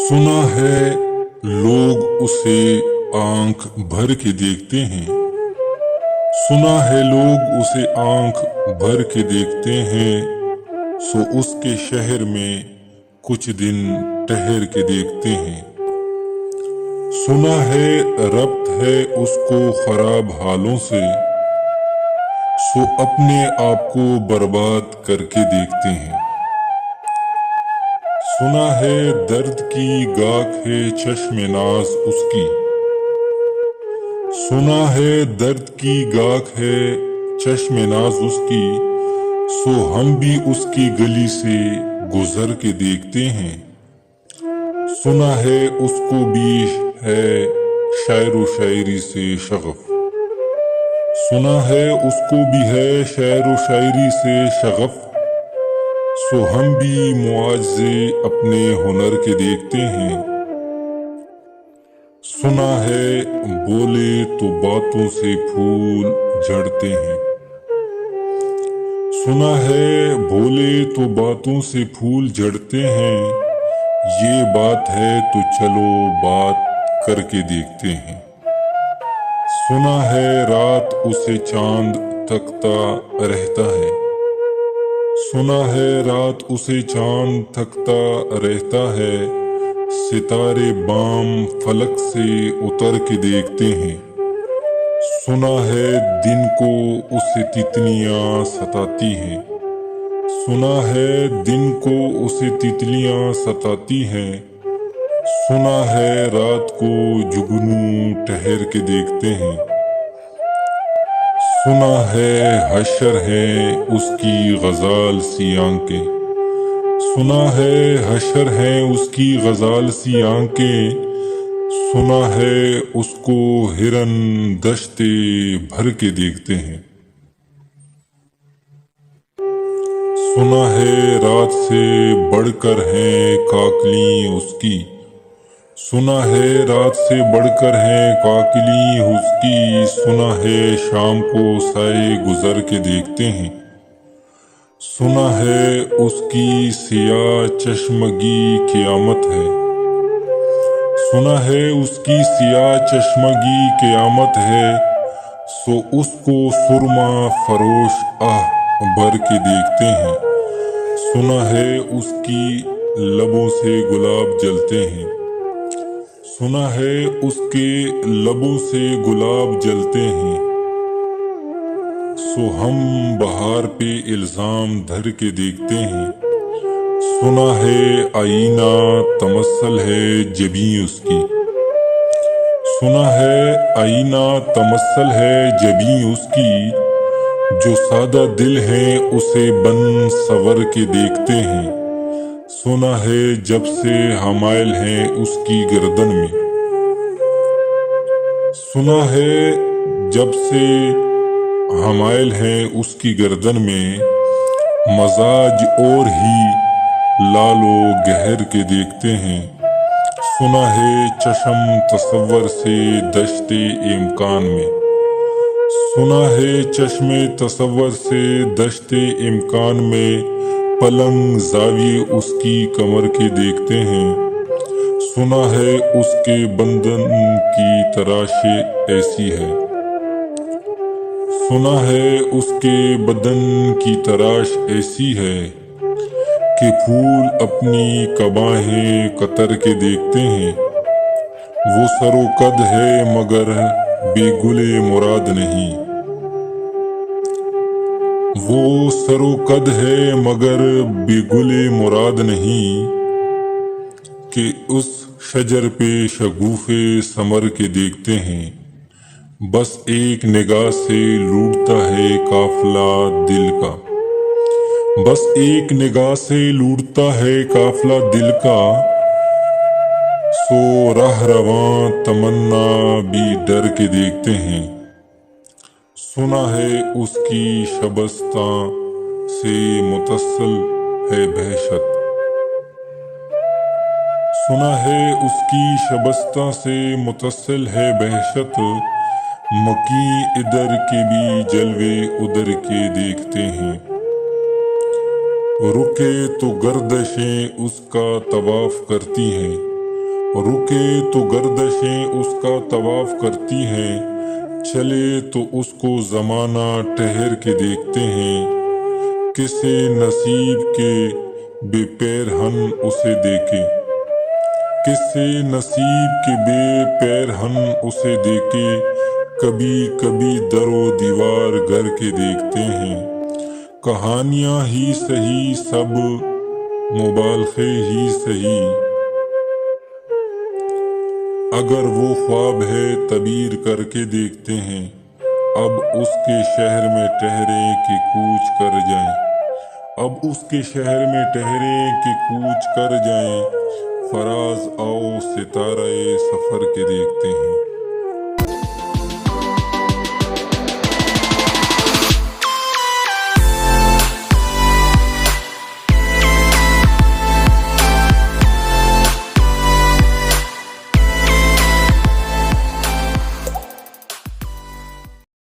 सुना है लोग उसे आंख भर के देखते हैं। सुना है लोग उसे आंख भर के देखते हैं, सो उसके शहर में कुछ दिन ठहर के देखते हैं। सुना है रब्त है उसको खराब हालों से, सो अपने आप को बर्बाद करके देखते हैं। सुना है दर्द की गाख है चश्मे नाज उसकी, सुना है दर्द की गाख है चश्मे नाज उसकी, सो हम भी उसकी गली से गुजर के देखते हैं। सुना है उसको भी है शायर व शायरी से शगफ, सुना है उसको भी है शायर व शायरी से शगफ, सो हम भी मुआवजे अपने हुनर के देखते हैं। सुना है बोले तो बातों से फूल झड़ते हैं, सुना है बोले तो बातों से फूल झड़ते हैं, ये बात है तो चलो बात करके देखते हैं। सुना है रात उसे चांद तकता रहता है, सुना है रात उसे चांद तकता रहता है, सितारे बाम फलक से उतर के देखते हैं। सुना है दिन को उसे तितलियां सताती हैं, सुना है दिन को उसे तितलियां सताती हैं, सुना है रात को जुगनू ठहर के देखते हैं। सुना है हशर है उसकी गजाल सी आंखें, सुना है हशर है उसकी गजाल सी आंखें, सुना है उसको हिरन दश्ते भर के देखते हैं। सुना है रात से बढ़कर है काकली उसकी, सुना है रात से बढ़कर है काकली उसकी, सुना है शाम को साए गुजर के देखते हैं। सुना है उसकी सियाह चश्मगी क़यामत है, सुना है उसकी सियाह चश्मगी क़यामत है, सो उसको सुरमा फरोश आह भर के देखते हैं। सुना है उसकी लबों से गुलाब जलते हैं, सुना है उसके लबों से गुलाब जलते हैं, सो हम बहार पे इल्जाम धर के देखते हैं। सुना है आईना तमस्सल है जबी उसकी, सुना है आईना तमस्सल है जबी उसकी, जो सादा दिल है उसे बन सवर के देखते हैं। सुना है जब से हमायल है उसकी गर्दन में, सुना है जब से हमायल है उसकी गर्दन में, मजाज और ही लालो गहर के देखते हैं। सुना है चश्म तसव्वर से दश्ते इम्कान में, सुना है चश्मे तसव्वर से दश्ते इम्कान में, पलंग जाविये उसकी कमर के देखते हैं। सुना है उसके बंधन की तराशे ऐसी है, सुना है उसके बदन की तराश ऐसी है, कि फूल अपनी कबाहें कतर के देखते हैं। वो सरो कद है मगर बेगुले मुराद नहीं, वो सरो कद है मगर बेगुले मुराद नहीं, कि उस शजर पे शगुफे समर के देखते हैं। बस एक निगाह से लूटता है काफला दिल का, बस एक निगाह से लूटता है काफला दिल का, सो राह रवां तमन्ना भी डर के देखते हैं। सुना है उसकी शबस्ता से मुतस्सिल है बहशत, सुना है उसकी शबस्ता से मुतस्सिल है बहशत, मकी इधर के भी जलवे उधर के देखते हैं। रुके तो गर्दशें उसका तवाफ करती हैं, रुके तो गर्दशें उसका तवाफ करती हैं, चले तो उसको ज़माना ठहर के देखते हैं। किसे नसीब के बेपैरहन उसे देखे, किसे नसीब के बेपैरहन उसे देखे, कभी कभी दरो दीवार गर के देखते हैं। कहानियाँ ही सही सब मुबालखे ही सही, अगर वो ख्वाब है तबीर करके देखते हैं। अब उसके शहर में ठहरे कि कूच कर जाएं, अब उसके शहर में ठहरे कि कूच कर जाएं। फराज आओ सितारे सफ़र के देखते हैं।